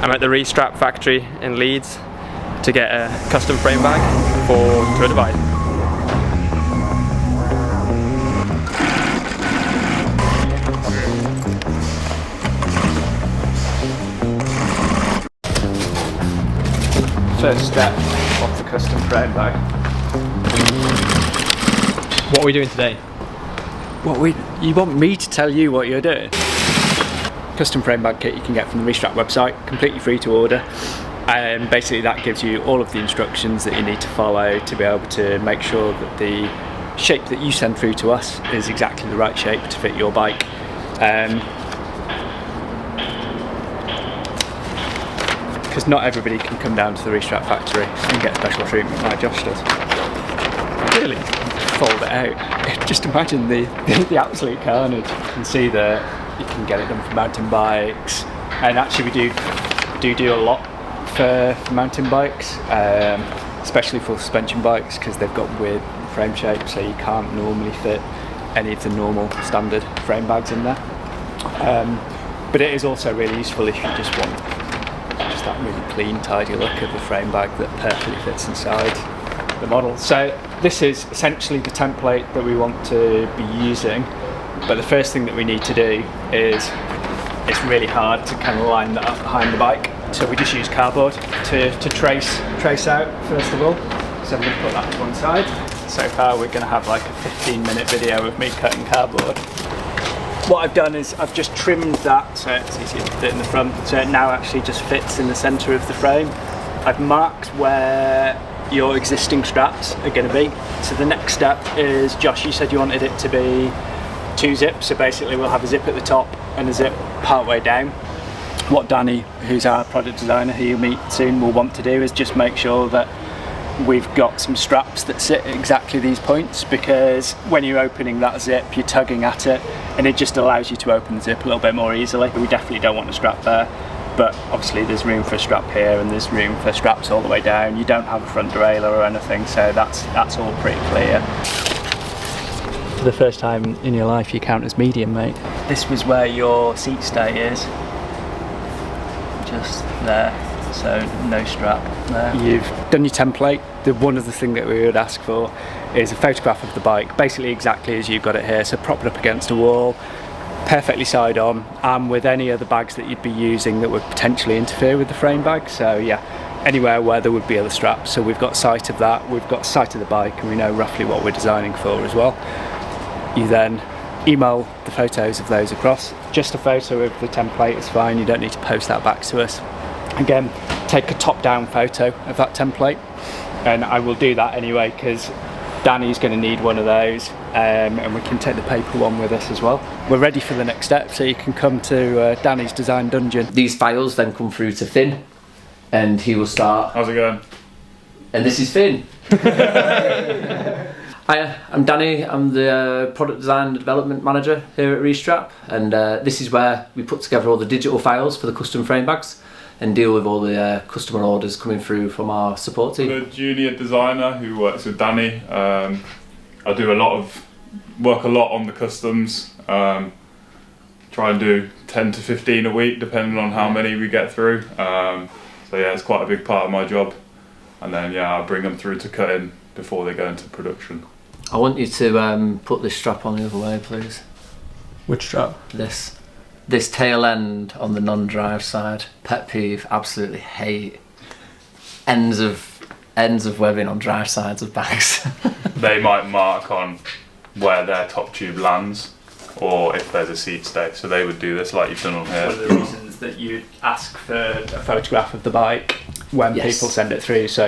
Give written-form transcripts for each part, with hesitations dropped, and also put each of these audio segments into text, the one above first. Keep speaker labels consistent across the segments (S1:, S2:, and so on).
S1: I'm at the Restrap factory in Leeds to get a custom frame bag for Tour Divide. First step of the custom frame bag. What are we doing today?
S2: You want me to tell you what you're doing? Custom frame bag kit you can get from the Restrap website, completely free to order. Basically that gives you all of the instructions that you need to follow to be able to make sure that the shape that you send through to us is exactly the right shape to fit your bike. Because not everybody can come down to the Restrap factory and get special treatment like Josh does. Really? Fold it out. Just imagine the absolute carnage. You can see that you can get it done for mountain bikes, and actually we do a lot for mountain bikes, especially for suspension bikes, because they've got weird frame shapes, so you can't normally fit any of the normal standard frame bags in there. But it is also really useful if you just want just that really clean, tidy look of the frame bag that perfectly fits inside the model. So this is essentially the template that we want to be using, but the first thing that we need to do is, it's really hard to kind of line that up behind the bike, so we just use cardboard to trace out first of all. So I'm going to put that to one side. So far we're going to have like a 15-minute video of me cutting cardboard. What I've done is I've just trimmed that so it's easier to fit in the front, so it now actually just fits in the centre of the frame. I've marked where your existing straps are going to be. So the next step is, Josh, you said you wanted it to be 2 zips, so basically we'll have a zip at the top and a zip part way down. What Danny, who's our product designer who you'll meet soon, will want to do is just make sure that we've got some straps that sit at exactly these points, because when you're opening that zip you're tugging at it and it just allows you to open the zip a little bit more easily. We definitely don't want a strap there, but obviously there's room for a strap here and there's room for straps all the way down. You don't have a front derailleur or anything, so that's all pretty clear. For the first time in your life you count as medium, mate. This was where your seat stay is, just there, so no strap there. You've done your template. The one other thing that we would ask for is a photograph of the bike, basically exactly as you've got it here, so propped up against a wall, perfectly side on, and with any other bags that you'd be using that would potentially interfere with the frame bag. So yeah, anywhere where there would be other straps. So we've got sight of that, we've got sight of the bike, and we know roughly what we're designing for as well. You then email the photos of those across. Just a photo of the template is fine, you don't need to post that back to us. Again, take a top-down photo of that template, and I will do that anyway because Danny's going to need one of those, and we can take the paper one with us as well. We're ready for the next step, so you can come to Danny's design dungeon.
S3: These files then come through to Finn, and he will start.
S4: How's it going?
S3: And this is Finn. Hiya, I'm Danny. I'm the product design and development manager here at Restrap, and this is where we put together all the digital files for the custom frame bags and deal with all the customer orders coming through from our support team.
S4: I'm a junior designer who works with Danny. I do work a lot on the customs. Try and do 10 to 15 a week depending on how many we get through. So yeah, it's quite a big part of my job. And then yeah, I bring them through to cutting before they go into production.
S3: I want you to put this strap on the other way, please.
S1: Which strap?
S3: This tail end on the non-drive side. Pet peeve, absolutely hate ends of webbing on drive sides of bags.
S4: They might mark on where their top tube lands, or if there's a seat stay, so they would do this like you've done on here.
S2: One of the reasons that you ask for a photograph of the bike when people send it through, so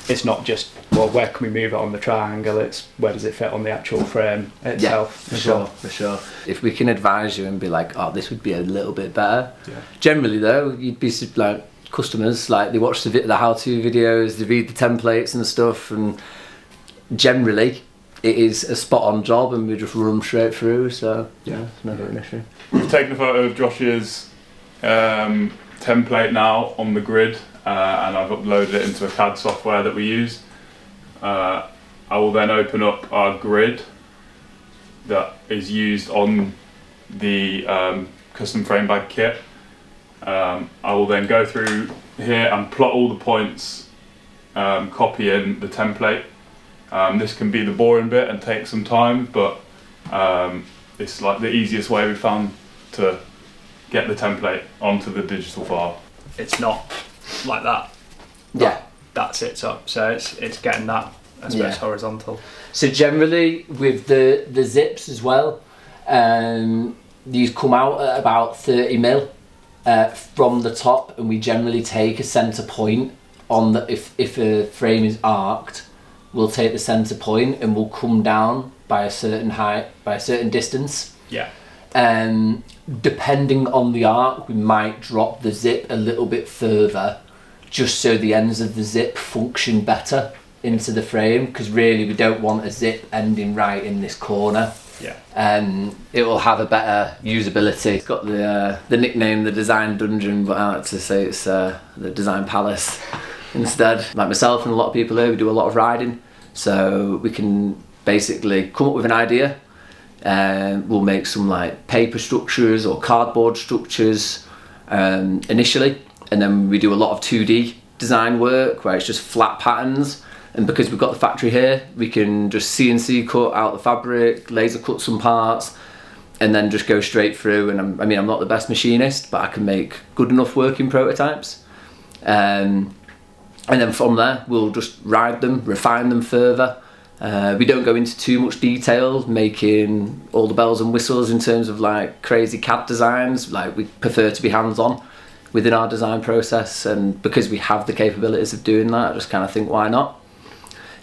S2: it's not just, well, where can we move it on the triangle, it's where does it fit on the actual frame itself.
S3: Yeah, for sure. If we can advise you and be like, oh, this would be a little bit better. Yeah. Generally though, you'd be like, customers, like they watch the how-to videos, they read the templates and stuff, and generally it is a spot-on job and we just run straight through, so yeah, it's never an issue.
S4: We've taken a photo of Josh's template now on the grid, and I've uploaded it into a CAD software that we use. I will then open up our grid that is used on the custom frame bag kit, I will then go through here and plot all the points, copy in the template. This can be the boring bit and take some time, but it's like the easiest way we found to get the template onto the digital file.
S2: It's not like that.
S3: Yeah.
S2: That sits up, so it's getting that, I suppose, horizontal.
S3: So generally with the zips as well, these come out at about 30 mil from the top, and we generally take a centre point on the, if a frame is arced, we'll take the centre point and we'll come down by a certain height, by a certain distance.
S2: Yeah.
S3: Depending on the arc, we might drop the zip a little bit further, just so the ends of the zip function better into the frame, because really we don't want a zip ending right in this corner.
S2: Yeah.
S3: It will have a better usability. It's got the nickname the Design Dungeon, but I like to say it's the Design Palace instead. Like myself and a lot of people here, we do a lot of riding, so we can basically come up with an idea, and we'll make some like paper structures or cardboard structures initially, and then we do a lot of 2D design work where it's just flat patterns. And because we've got the factory here, we can just CNC cut out the fabric, laser cut some parts, and then just go straight through. And I'm not the best machinist, but I can make good enough working prototypes. And then from there, we'll just ride them, refine them further. We don't go into too much detail, making all the bells and whistles in terms of like crazy CAD designs. Like, we prefer to be hands-on within our design process, and because we have the capabilities of doing that, I just kind of think, why not?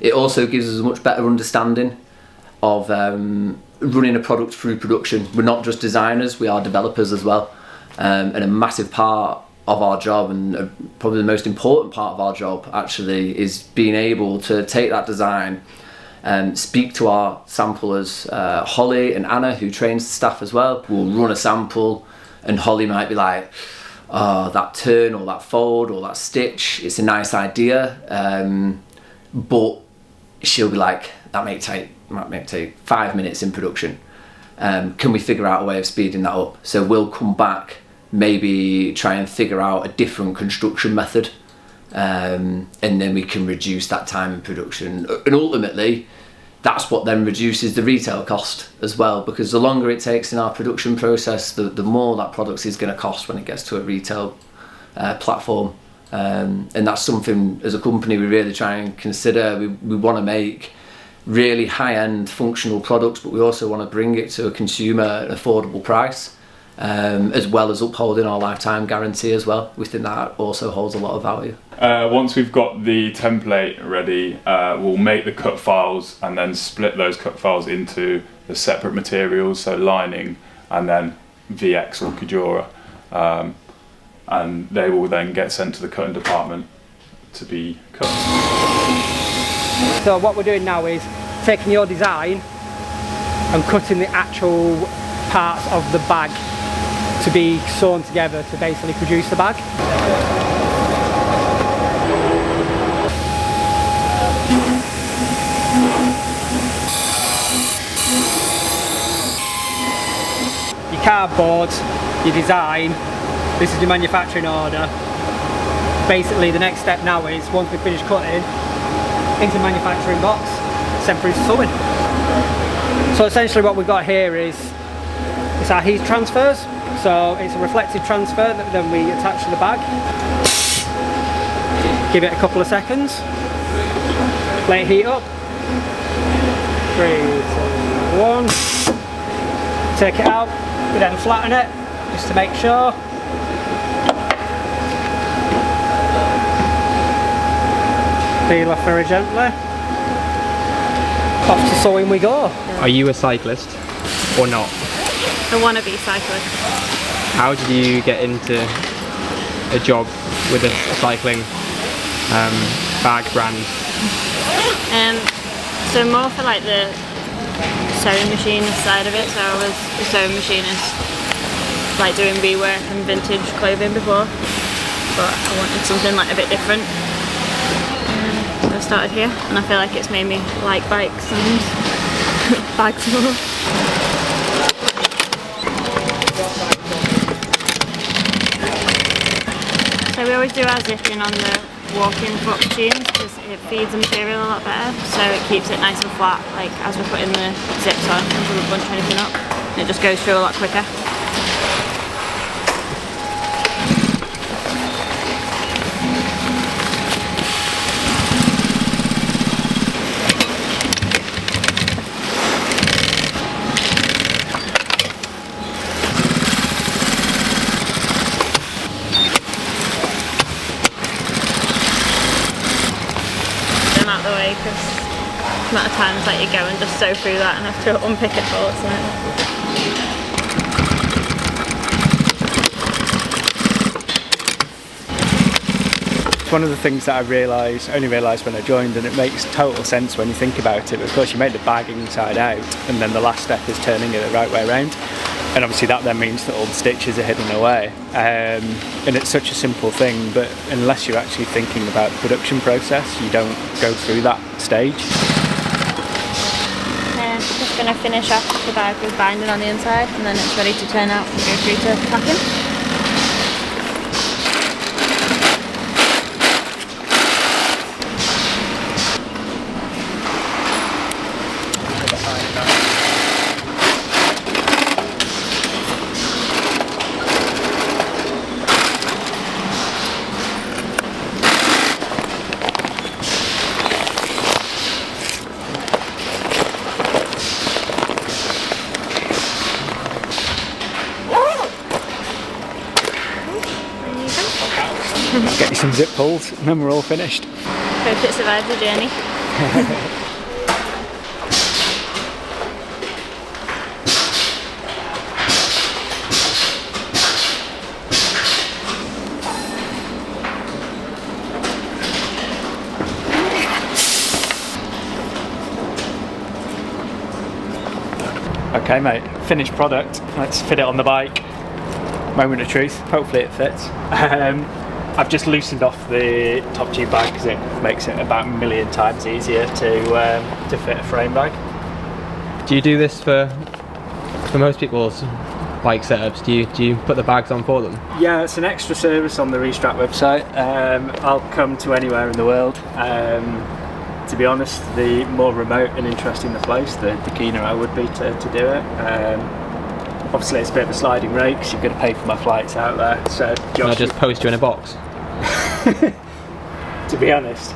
S3: It also gives us a much better understanding of running a product through production. We're not just designers, we are developers as well. And a massive part of our job, and probably the most important part of our job actually, is being able to take that design and speak to our samplers. Holly and Anna, who trains the staff as well, will run a sample, and Holly might be like, oh, that turn or that fold or that stitch, it's a nice idea, but she'll be like, that might take 5 minutes in production. Can we figure out a way of speeding that up? So we'll come back, maybe try and figure out a different construction method, and then we can reduce that time in production. And ultimately, that's what then reduces the retail cost as well, because the longer it takes in our production process, the more that product is going to cost when it gets to a retail platform. And that's something as a company we really try and consider. We want to make really high-end functional products, but we also want to bring it to a consumer at an affordable price, as well as upholding our lifetime guarantee as well. We think that also holds a lot of value.
S4: Once we've got the template ready, we'll make the cut files and then split those cut files into the separate materials, so lining and then VX or Cajora. And they will then get sent to the cutting department to be cut.
S5: So what we're doing now is taking your design and cutting the actual parts of the bag to be sewn together to basically produce the bag. Your cardboard, your design, this is your manufacturing order. Basically the next step now is, once we finish cutting, into the manufacturing box, sent through to sewing. So essentially what we've got here is, it's our heat transfers. So it's a reflective transfer that then we attach to the bag. Give it a couple of seconds. Let it heat up. 3, 2, 1. Take it out. We then flatten it, just to make sure. Peel off very gently. Off to sewing we go.
S1: Are you a cyclist or not?
S6: I want to be cyclist.
S1: How did you get into a job with a cycling bag brand?
S6: So more for like the sewing machine side of it. So I was a sewing machinist, like doing rework and vintage clothing before, but I wanted something like a bit different. So I started here, and I feel like it's made me like bikes and bags more. So we always do our zipping on the walk-in foot machines because it feeds the material a lot better, so it keeps it nice and flat, like as we're putting the zips on, and doesn't bunch anything up. And it just goes through a lot quicker. Out the way because the amount of times like you go and just sew through that and have to unpick it all.
S2: It's one of the things that I only realised when I joined, and it makes total sense when you think about it. But of course you make the bag inside out and then the last step is turning it the right way around. And obviously that then means that all the stitches are hidden away. And it's such a simple thing, but unless you're actually thinking about the production process, you don't go through that stage.
S6: Just going to finish off the bag with binding on the inside, and then it's ready to turn out and go through to packing.
S2: Get you some zip pulls and then we're all finished.
S6: Hope it survives the journey.
S2: Okay mate, finished product. Let's fit it on the bike. Moment of truth, hopefully it fits. I've just loosened off the top tube bag because it makes it about 1 million times easier to fit a frame bag.
S1: Do you do this for most people's bike setups? Do you put the bags on for them?
S2: Yeah, it's an extra service on the Restrap website. I'll come to anywhere in the world. To be honest, the more remote and interesting the place, the keener I would be to do it. Obviously it's a bit of a sliding rate because you've got to pay for my flights out there. So Josh,
S1: Can I just post you in a box?
S2: to be honest,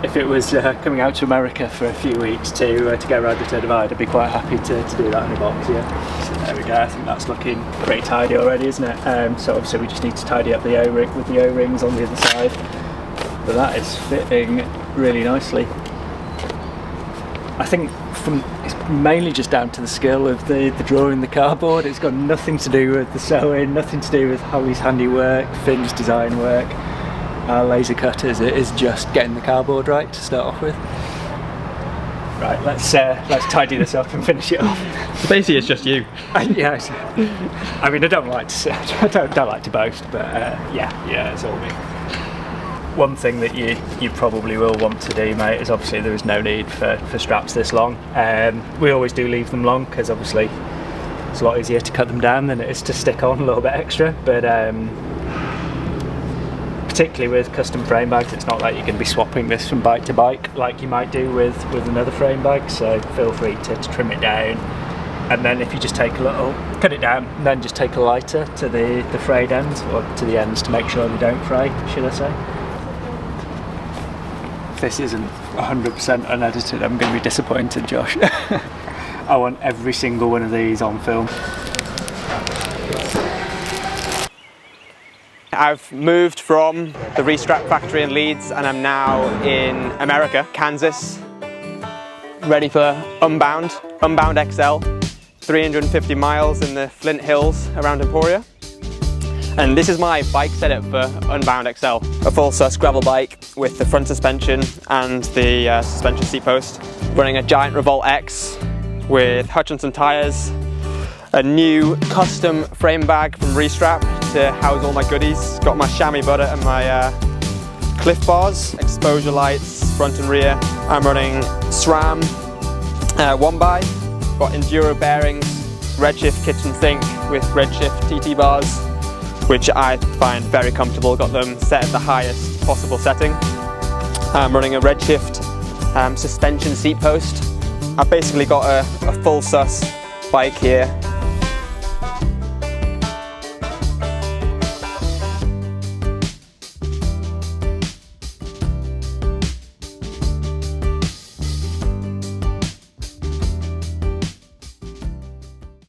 S2: if it was coming out to America for a few weeks to go around the Turn Divide, I'd be quite happy to do that in a box, yeah. So there we go, I think that's looking pretty tidy already, isn't it? So obviously we just need to tidy up the O-ring with the O-rings on the other side. But that is fitting really nicely. I think it's mainly just down to the skill of the drawing the cardboard. It's got nothing to do with the sewing, nothing to do with Holly's handiwork, Finn's design work, our laser cutters. It is just getting the cardboard right to start off with. Right, let's tidy this up and finish it off.
S1: So basically it's just you.
S2: Yeah, I mean I don't like to boast, but yeah, it's all me. One thing that you probably will want to do, mate, is obviously there is no need for straps this long. We always do leave them long because obviously it's a lot easier to cut them down than it is to stick on a little bit extra. But particularly with custom frame bags, it's not like you're going to be swapping this from bike to bike like you might do with another frame bag. So feel free to trim it down, and then if you just take cut it down, and then just take a lighter to the frayed ends, or to the ends, to make sure they don't fray, should I say. This isn't 100% unedited, I'm going to be disappointed, Josh. I want every single one of these on film.
S1: I've moved from the Restrap factory in Leeds and I'm now in America, Kansas, ready for Unbound XL, 350 miles in the Flint Hills around Emporia. And this is my bike setup for Unbound XL. A full sus gravel bike with the front suspension and the suspension seat post. Running a giant Revolt X with Hutchinson Tyres. A new custom frame bag from Restrap to house all my goodies. Got my Chamois Butt'r and my Clif Bars. Exposure lights, front and rear. I'm running SRAM 1x. Got Enduro Bearings, Redshift kitchen sink with Redshift TT bars. which I find very comfortable. Got them set at the highest possible setting. I'm running a Redshift suspension seat post. I've basically got a full sus bike here,